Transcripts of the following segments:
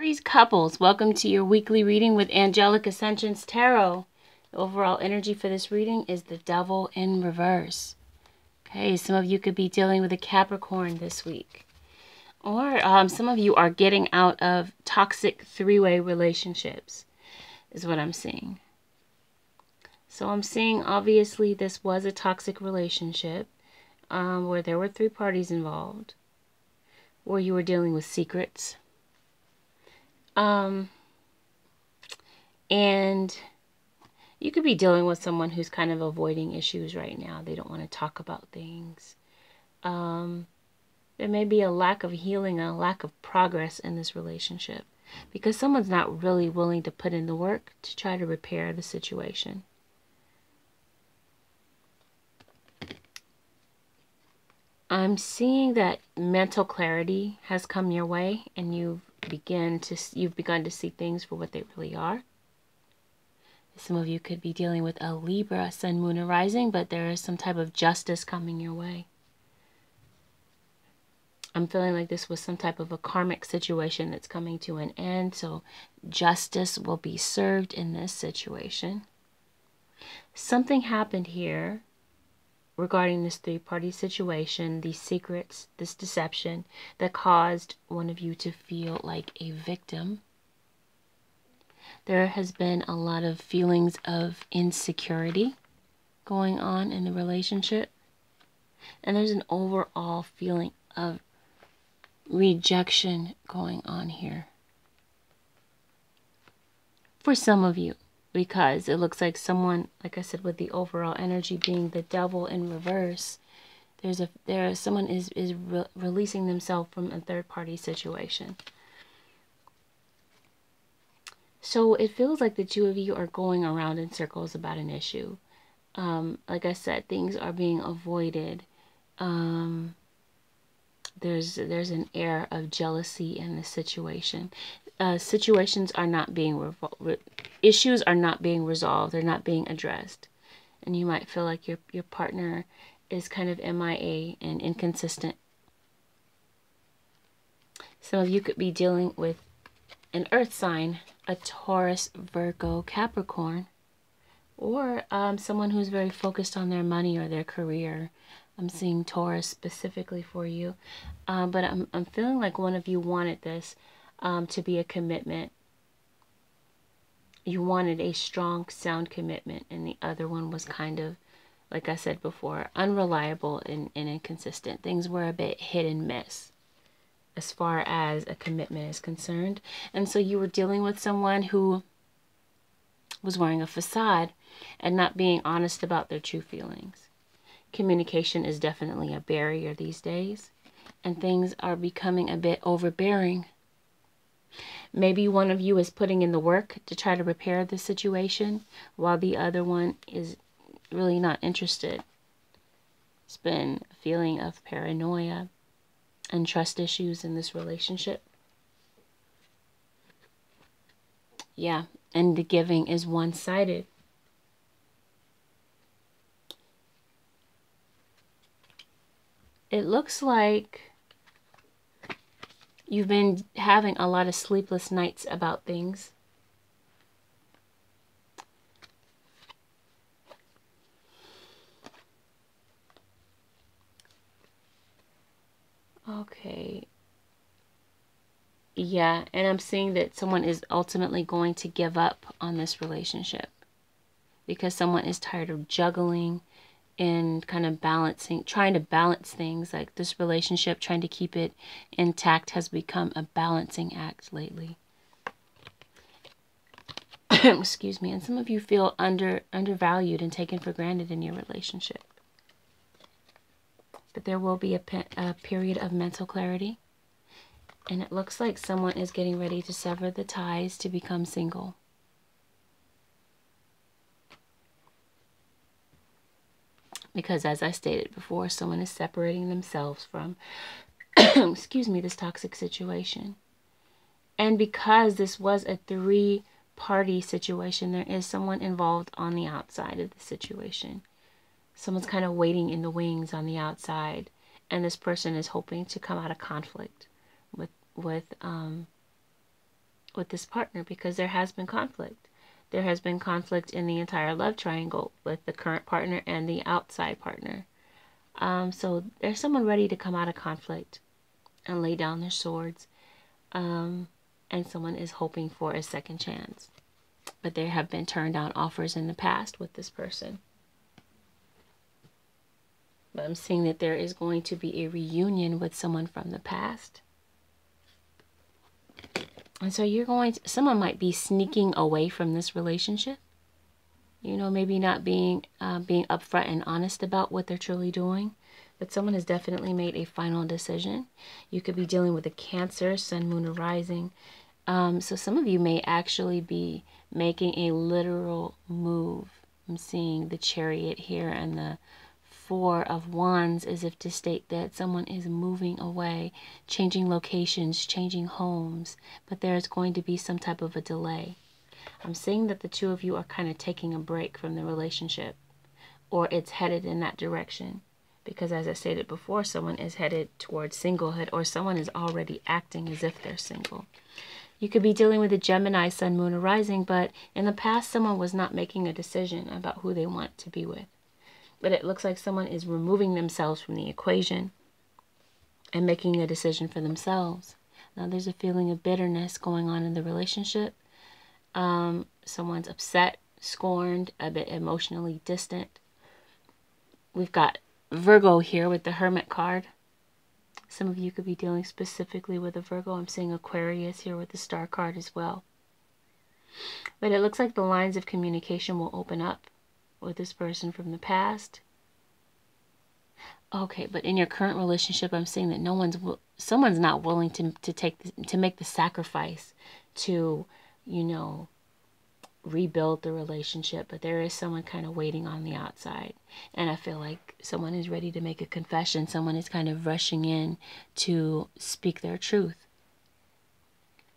Aries couples, welcome to your weekly reading with Angelic Ascensions Tarot. The overall energy for this reading is the Devil in reverse. Okay, some of you could be dealing with a Capricorn this week. Or some of you are getting out of toxic three-way relationships, is what I'm seeing. So I'm seeing, obviously, this was a toxic relationship where there were three parties involved, where you were dealing with secrets. And you could be dealing with someone who's kind of avoiding issues right now. They don't want to talk about things. There may be a lack of healing and a lack of progress in this relationship because someone's not really willing to put in the work to try to repair the situation. I'm seeing that mental clarity has come your way and you've begun to see things for what they really are. Some of you could be dealing with a Libra, Sun, Moon, or Rising, but there is some type of justice coming your way. I'm feeling like this was some type of a karmic situation that's coming to an end, so justice will be served in this situation. Something happened here regarding this three-party situation, these secrets, this deception, that caused one of you to feel like a victim. There has been a lot of feelings of insecurity going on in the relationship. And there's an overall feeling of rejection going on here. For some of you, because it looks like someone, like I said, with the overall energy being the Devil in reverse, someone is releasing themselves from a third-party situation. So it feels like the two of you are going around in circles about an issue. Like I said, things are being avoided. There's an air of jealousy in the situation. Situations are not being issues are not being resolved. They're not being addressed, and you might feel like your partner is kind of MIA and inconsistent. Some of you could be dealing with an earth sign, a Taurus, Virgo, Capricorn, or someone who's very focused on their money or their career. I'm seeing Taurus specifically for you, but I'm feeling like one of you wanted this to be a commitment. You wanted a strong, sound commitment, and the other one was kind of, like I said before, unreliable and inconsistent. Things were a bit hit and miss as far as a commitment is concerned. And so you were dealing with someone who was wearing a facade and not being honest about their true feelings. Communication is definitely a barrier these days, and things are becoming a bit overbearing. Maybe one of you is putting in the work to try to repair the situation, while the other one is really not interested. It's been a feeling of paranoia and trust issues in this relationship. Yeah, and the giving is one-sided. It looks like you've been having a lot of sleepless nights about things. Okay. Yeah, and I'm seeing that someone is ultimately going to give up on this relationship because someone is tired of juggling and kind of trying to balance things. Like this relationship, trying to keep it intact has become a balancing act lately. Excuse me. And some of you feel undervalued and taken for granted in your relationship. But there will be a period of mental clarity. And it looks like someone is getting ready to sever the ties to become single. Because as I stated before, someone is separating themselves from, excuse me, this toxic situation. And because this was a three-party situation, there is someone involved on the outside of the situation. Someone's kind of waiting in the wings on the outside. And this person is hoping to come out of conflict with with this partner, because there has been conflict. There has been conflict in the entire love triangle with the current partner and the outside partner. So there's someone ready to come out of conflict and lay down their swords. And someone is hoping for a second chance. But there have been turned down offers in the past with this person. But I'm seeing that there is going to be a reunion with someone from the past. And so someone might be sneaking away from this relationship. You know, maybe not being upfront and honest about what they're truly doing. But someone has definitely made a final decision. You could be dealing with a Cancer, Sun, Moon, or Rising. So some of you may actually be making a literal move. I'm seeing the Chariot here and the Four of Wands, as if to state that someone is moving away, changing locations, changing homes, but there's going to be some type of a delay. I'm seeing that the two of you are kind of taking a break from the relationship, or it's headed in that direction. Because as I stated before, someone is headed towards singlehood, or someone is already acting as if they're single. You could be dealing with a Gemini, Sun, Moon, or Rising, but in the past, someone was not making a decision about who they want to be with. But it looks like someone is removing themselves from the equation and making a decision for themselves. Now, there's a feeling of bitterness going on in the relationship. Someone's upset, scorned, a bit emotionally distant. We've got Virgo here with the Hermit card. Some of you could be dealing specifically with a Virgo. I'm seeing Aquarius here with the Star card as well. But it looks like the lines of communication will open up with this person from the past. Okay, but in your current relationship, I'm seeing that someone's not willing to make the sacrifice to, you know, rebuild the relationship, but there is someone kind of waiting on the outside. And I feel like someone is ready to make a confession. Someone is kind of rushing in to speak their truth.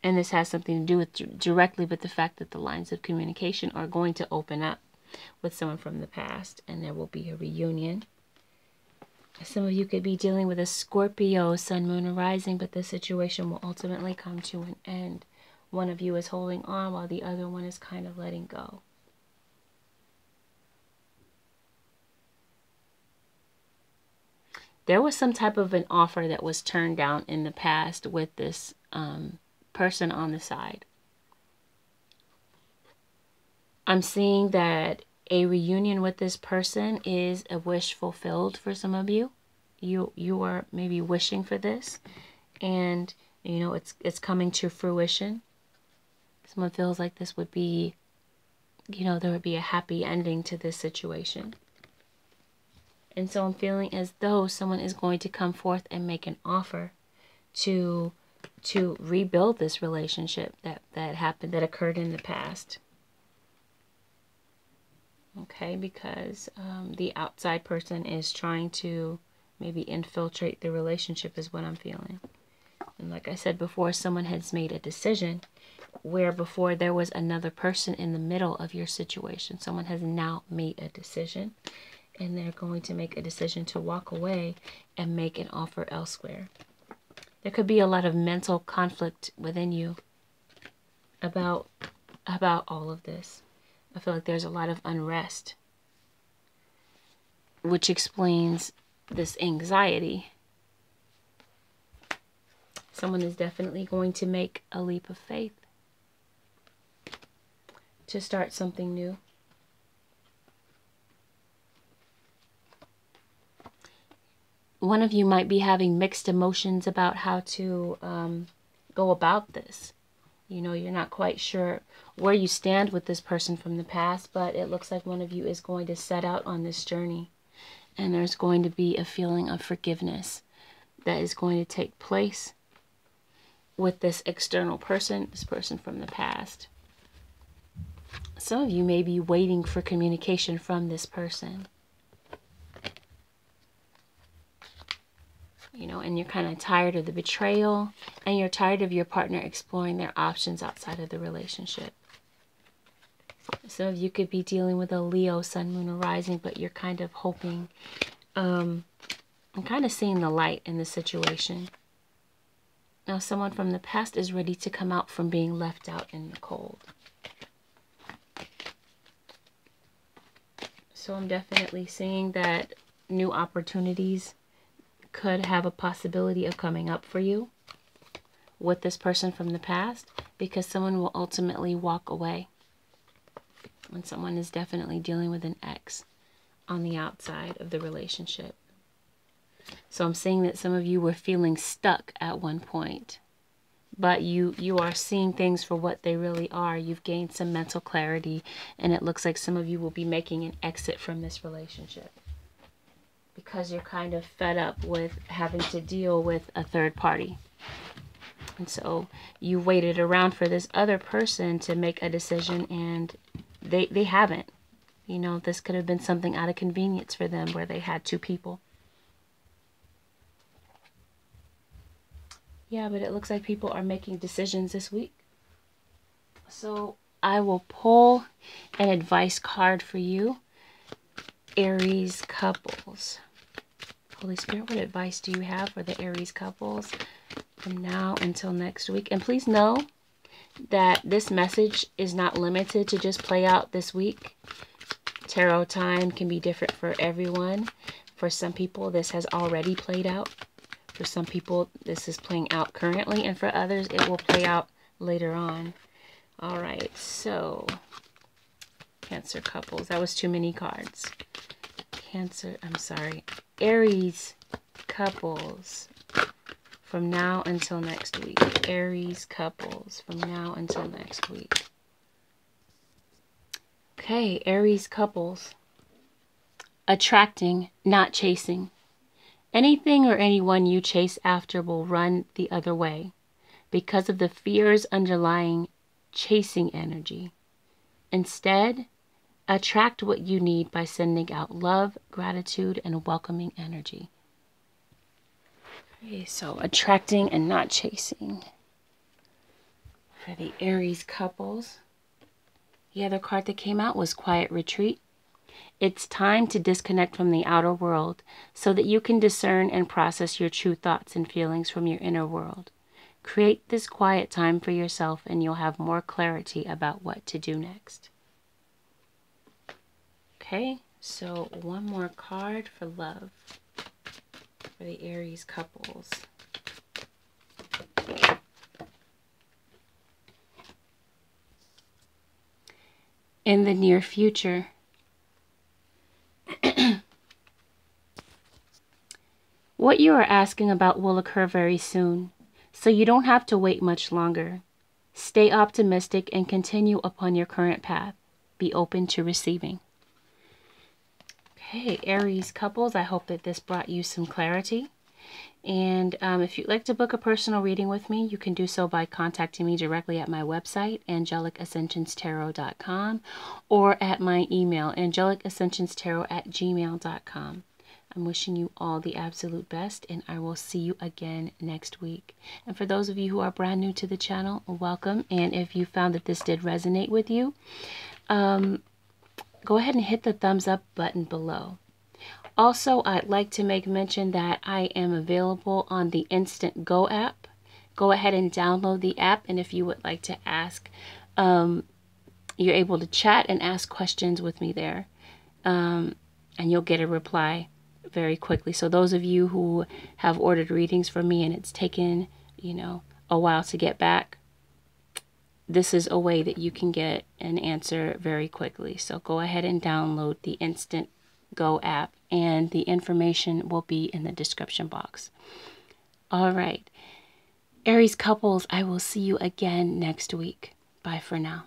And this has something to do with directly with the fact that the lines of communication are going to open up with someone from the past, and there will be a reunion. Some of you could be dealing with a Scorpio, Sun, Moon, or Rising, but the situation will ultimately come to an end. One of you is holding on while the other one is kind of letting go. There was some type of an offer that was turned down in the past with this person on the side. I'm seeing that a reunion with this person is a wish fulfilled for some of you. You are maybe wishing for this, and you know it's coming to fruition. Someone feels like this would be, you know, there would be a happy ending to this situation. And so I'm feeling as though someone is going to come forth and make an offer to rebuild this relationship that occurred in the past. Okay, because the outside person is trying to maybe infiltrate the relationship is what I'm feeling. And like I said before, someone has made a decision where before there was another person in the middle of your situation. Someone has now made a decision, and they're going to make a decision to walk away and make an offer elsewhere. There could be a lot of mental conflict within you about all of this. I feel like there's a lot of unrest, which explains this anxiety. Someone is definitely going to make a leap of faith to start something new. One of you might be having mixed emotions about how to go about this. You know, you're not quite sure where you stand with this person from the past, but it looks like one of you is going to set out on this journey. And there's going to be a feeling of forgiveness that is going to take place with this external person, this person from the past. Some of you may be waiting for communication from this person. You know, and you're kind of tired of the betrayal, and you're tired of your partner exploring their options outside of the relationship. Some of you could be dealing with a Leo, Sun, Moon, or Rising, but you're kind of hoping, I'm kind of seeing the light in the situation. Now, someone from the past is ready to come out from being left out in the cold. So I'm definitely seeing that new opportunities could have a possibility of coming up for you with this person from the past, because someone will ultimately walk away when someone is definitely dealing with an ex on the outside of the relationship. So I'm seeing that some of you were feeling stuck at one point, but you are seeing things for what they really are. You've gained some mental clarity, and it looks like some of you will be making an exit from this relationship because you're kind of fed up with having to deal with a third party. And so you waited around for this other person to make a decision, and they haven't. You know, this could have been something out of convenience for them where they had two people. Yeah, but it looks like people are making decisions this week. So I will pull an advice card for you, Aries couples. Holy Spirit, what advice do you have for the Aries couples from now until next week? And please know that this message is not limited to just play out this week. Tarot time can be different for everyone. For some people, this has already played out. For some people, this is playing out currently. And for others, it will play out later on. All right, so Cancer couples. That was too many cards. Aries couples from now until next week. Aries couples from now until next week. Okay, Aries couples. Attracting, not chasing. Anything or anyone you chase after will run the other way because of the fears underlying chasing energy. Instead, attract what you need by sending out love, gratitude, and welcoming energy. Okay, so attracting and not chasing for the Aries couples. The other card that came out was Quiet Retreat. It's time to disconnect from the outer world so that you can discern and process your true thoughts and feelings from your inner world. Create this quiet time for yourself and you'll have more clarity about what to do next. Okay, so one more card for love for the Aries couples. In the near future, what you are asking about will occur very soon, so you don't have to wait much longer. Stay optimistic and continue upon your current path. Be open to receiving. Okay, Aries couples, I hope that this brought you some clarity. And if you'd like to book a personal reading with me, you can do so by contacting me directly at my website, AngelicAscensionsTarot.com, or at my email, AngelicAscensionsTarot@gmail.com. I'm wishing you all the absolute best, and I will see you again next week. And for those of you who are brand new to the channel, welcome. And if you found that this did resonate with you, go ahead and hit the thumbs up button below. Also, I'd like to make mention that I am available on the Instant Go app. Go ahead and download the app, and if you would like to ask, you're able to chat and ask questions with me there, and you'll get a reply very quickly. So those of you who have ordered readings from me and it's taken, a while to get back, this is a way that you can get an answer very quickly. So go ahead and download the Instant Go app, and the information will be in the description box. All right, Aries couples, I will see you again next week. Bye for now.